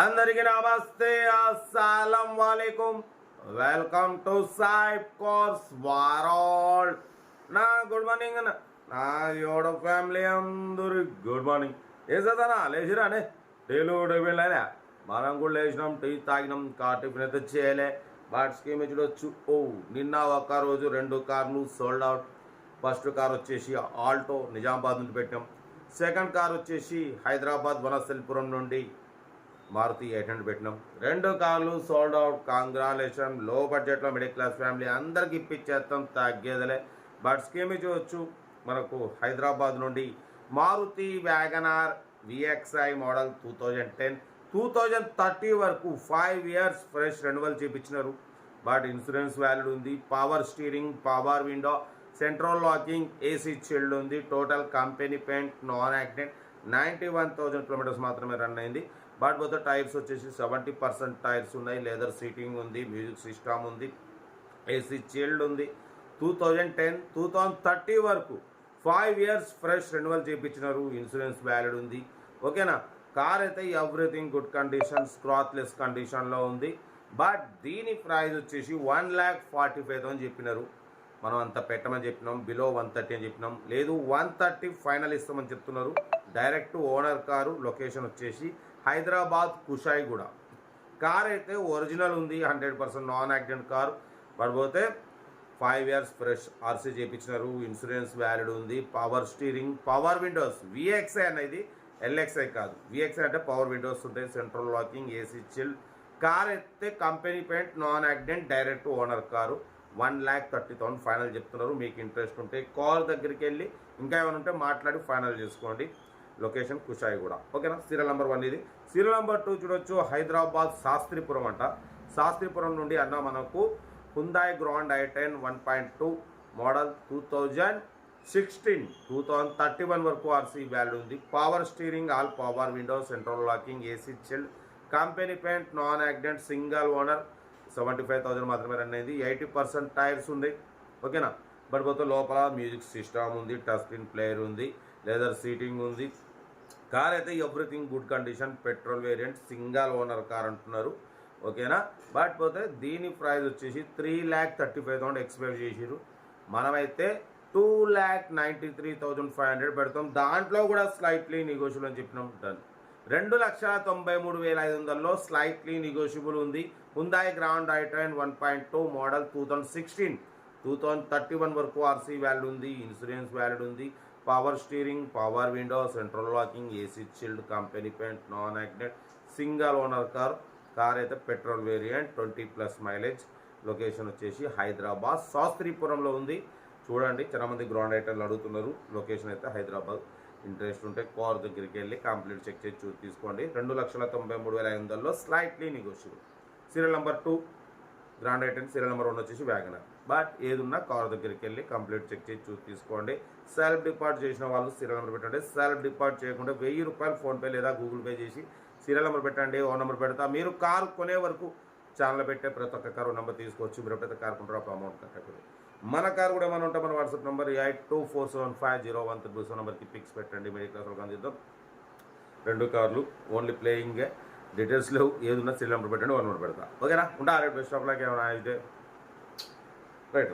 అందరికీ నమస్తే, అస్సలం వాలేకుం. వెల్కమ్ టు సాయిబ్ కోర్స్ వరల్డ్. నా గుడ్ మార్నింగ్ అన్న, నా యోడ ఫ్యామిలీ అందరు గుడ్ మార్నింగ్. ఏ చదనా లేచిరానే టీలు డైనా మనం కూడా లేచినాం, టీ తాగినాం, టిఫిన్ అయితే చేయలే. బట్ స్కీమ్ చూడొచ్చు. నిన్న ఒక్క రోజు 2 కార్లు సోల్డ్ అవుట్. ఫస్ట్ కార్ వచ్చేసి ఆల్టో నిజామాబాద్ నుండి పెట్టాం. సెకండ్ కార్ వచ్చేసి హైదరాబాద్ వనస్థలిపురం నుండి మారుతి 800 పెట్టినాం. 2 కార్లు సోల్డ్ అవుట్. కాంగ్రాలేషన్. లో బడ్జెట్లో మిడిల్ క్లాస్ ఫ్యామిలీ అందరికి ఇప్పించేస్తాం, తగ్గేదలే. బట్ స్కీమ్ చూడవచ్చు. మనకు హైదరాబాద్ నుండి మారుతి వ్యాగనార్ విఎక్స్ఐ మోడల్ 2010 2030 వరకు 5 years ఫ్రెష్ రెన్యువల్ చేయించినారు. బట్ ఇన్సూరెన్స్ వ్యాలిడ్ ఉంది. Power steering, power window, central locking, AC chilled ఉంది. Total company paint, non accident. 91,000 kilometers మాత్రమే రన్ అయింది. బట్ పోతే టైర్స్ వచ్చేసి 70% టైర్స్ ఉన్నాయి. లెదర్ సీటింగ్ ఉంది, మ్యూజిక్ సిస్టమ్ ఉంది, ఏసీ చిల్డ్ ఉంది. 2010 2030 వరకు 5 years ఫ్రెష్ రెన్యువల్ చేయించినారు. ఇన్సూరెన్స్ వ్యాలిడ్ ఉంది. ఓకేనా. కార్ అయితే ఎవ్రీథింగ్ గుడ్ కండిషన్, స్క్రాచ్లెస్ కండిషన్లో ఉంది. బట్ దీని ప్రైస్ వచ్చేసి 1,45,000 చెప్పినారు. మనం అంత పెట్టమని చెప్పినాం, బిలో 130 అని చెప్పినాం. లేదు 130 ఫైనల్ ఇస్తామని చెప్తున్నారు. Direct owner car. లొకేషన్ వచ్చేసి హైదరాబాద్ కుషాయిగూడ. కార్ అయితే ఒరిజినల్ ఉంది, 100% నాన్ యాక్సిడెంట్ కారు. పడిపోతే 5 years ఫ్రెష్ ఆర్సీ చేయించినారు. ఇన్సూరెన్స్ వ్యాలిడ్ ఉంది. Power steering, power windows. VXI అనేది ఎల్ఎక్స్ఐ కాదు. విఎక్స్ఐ అంటే పవర్ విండోస్ ఉంటాయి, central locking, AC chill. Car అయితే company paint, non accident, direct owner car. 1,30,000 final చెప్తున్నారు. మీకు ఇంట్రెస్ట్ ఉంటే కార్ దగ్గరికి వెళ్ళి ఇంకా ఏమైనా ఉంటే మాట్లాడి ఫైనల్ చేసుకోండి. లొకేషన్ కుషాయిగూడ. ఓకేనా. సీరియల్ నెంబర్ 1 ఇది. సీరియల్ నెంబర్ 2 చూడొచ్చు. హైదరాబాద్ శాస్త్రిపురం అంట. శాస్త్రిపురం నుండి అన్న మనకు హుందాయ్ గ్రాండ్ i10 1.2 మోడల్ 2016 2031 వరకు ఆర్సీ వ్యాల్యూ ఉంది. Power steering, all power Windows, central locking, AC chilled, company paint, non accident, single owner. 75,000 మాత్రమే రన్ అయింది. 80% టైర్స్ ఉంది. ఓకేనా. బట్ పోతే లోపల మ్యూజిక్ సిస్టమ్ ఉంది, టచ్ స్క్రీన్ ప్లేయర్ ఉంది, లెదర్ సీటింగ్ ఉంది. కార్ అయితే everything good condition, petrol variant, single owner car అంటున్నారు. ఓకేనా. బట్ పోతే దీని ప్రైస్ వచ్చేసి 3,35,000 ఎక్స్పెక్ట్ చేసిరు. మనమైతే 2,93,500 పెడతాం. దాంట్లో కూడా స్లైట్లీ నెగోషియబుల్ అని చెప్పినాం. డన్. 2,93,500లో స్లైట్లీ నెగోషియబుల్ ఉంది. హుందాయ్ గ్రాండ్ i10 1.2 మోడల్ 2016 2031 వరకు ఆర్సీ వ్యాలిడ్ ఉంది. ఇన్సూరెన్స్ వ్యాలిడ్ ఉంది. Power steering, power window, central locking, AC chilled, company paint, non accident, single owner car. Car అయితే పెట్రోల్ వేరియంట్, 20+ మైలేజ్. లొకేషన్ వచ్చేసి హైదరాబాద్ శాస్త్రిపురంలో ఉంది. చూడండి, చాలామంది గ్రాండ్ ఐటెంలు అడుగుతున్నారు. లొకేషన్ అయితే హైదరాబాద్. ఇంట్రెస్ట్ ఉంటే కార్ దగ్గరికి వెళ్ళి కంప్లీట్ చెక్ చేసి తీసుకోండి. 2,93,500లో slightly negotiable. Serial number 2 grand i ten. Serial number 1 వచ్చేసి వ్యాగనర్. బట్ ఏదున్నా కార్ దగ్గరికి వెళ్ళి కంప్లీట్ చెక్ చేసి తీసుకోండి. సెల్ఫ్ డిపార్ట్ చేసిన వాళ్ళు సీరియల్ నెంబర్ పెట్టండి. సెల్ఫ్ డిపార్ట్ చేయకుండా 1,000 రూపాయలు ఫోన్పే లేదా గూగుల్ పే చేసి సీరియల్ నెంబర్ పెట్టండి. ఓ నెంబర్ పెడతా. మీరు కారు కొనే వరకు ఛానల్ పెట్టే ప్రతి ఒక్క కారు నెంబర్ తీసుకోవచ్చు. మీరు ఎప్పుడైతే కారు కొంటారో అప్పుడు అమౌంట్ కట్టకూడదు. మన కారు కూడా ఏమైనా ఉంటే మన వాట్సాప్ నెంబర్ 82475013 నెంబర్కి పిక్స్ పెట్టండి. మిడిల్ క్లాస్ వాళ్ళకి అందిద్దాం. 2 కార్లు ఓన్లీ ప్లేయింగే, డీటెయిల్స్ లేవు. ఏదున్నా సీరియల్ నెంబర్ పెట్టండి, ఓ నెంబర్ పెడతా. ఓకేనా. ఉంటా. రేపు బెస్ట్ ఆఫ్ లక్. ఏమైనా అయితే రైట్.